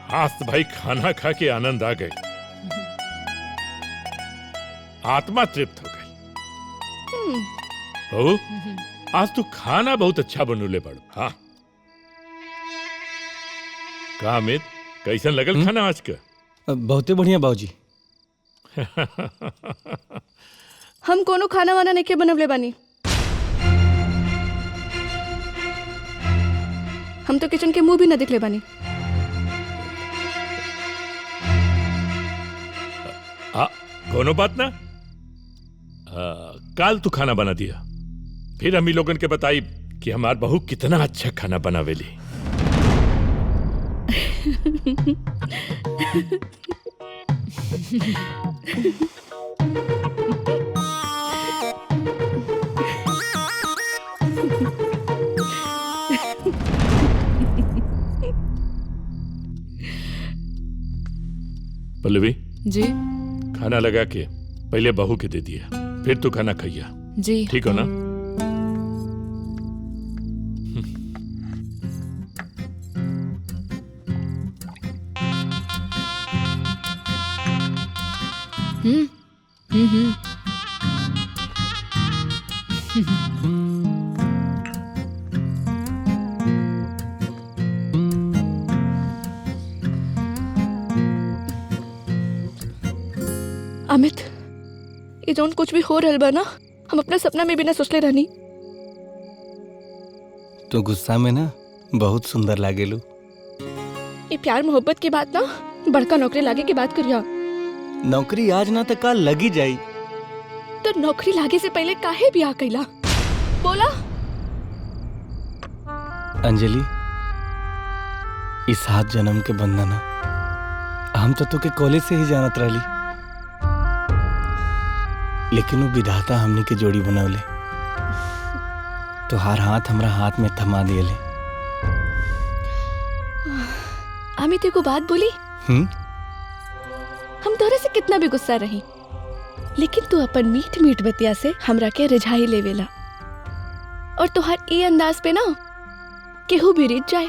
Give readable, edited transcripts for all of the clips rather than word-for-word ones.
आज तो भाई खाना खा के आनंद आ गए, आत्मा तृप्त हो गई। बहू, आज तू खाना बहुत अच्छा बनूले बड़ू। हाँ, का अमित, कैसन लगल खाना आज का? बहुते बढ़िया बाबूजी। हम कोनो खाना वाना नहीं के बनवले बानी। हम तो किचन के मुंह भी न दिखले बानी। कोनो बात ना, काल तू खाना बना दिया, फिर हम ही लोगन के बताई कि हमार बहू कितना अच्छा खाना बनावेली। पल्लवी जी खाना लगा के पहले बहू के दे दिया, फिर तू खाना खाइया। जी ठीक हो ना? अमित, ये जौन कुछ भी हो रहल बा ना, हम अपना सपना में भी ना सोचले रहनी। तो गुस्सा में ना बहुत सुंदर लागेलू। ये प्यार मोहब्बत की बात ना बड़का नौकरी लागे की बात करिया। नौकरी आज ना तो कल लगी जाई। तो नौकरी लागे से पहले काहे ब्याह कैला? बोला। अंजलि, इस 7 जन्म के बंधना हम तो के कॉलेज से ही जानत रहली, लेकिन वो विधाता हमने के जोड़ी बनवले। तो हर हाथ हमरा हाथ में थमा दिए। अमित को बात बोली। हम तोरे से कितना भी गुस्सा रही, लेकिन तू अपन मीठ मीठ बतिया से हमरा के रिझाई लेवेला। और तुहार ये अंदाज पे ना केहू भी रिझ जाए।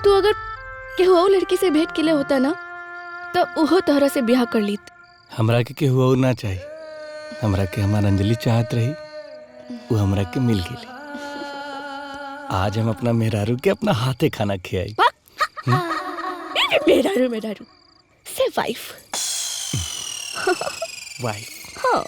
तू अगर केहू और लड़की से भेंट के लिए होता ना, तो ओहो तोहरा से ब्याह कर लीत। हमरा के केहू और ना चाहिए, हमरा के हमार अंजलि चाहत रही, वो हमरा के मिल गेली। आज हम अपना मेहरारू के अपना हाथे खाना खियाई। मेहरारू से वाइफ। वाइफ। हाँ।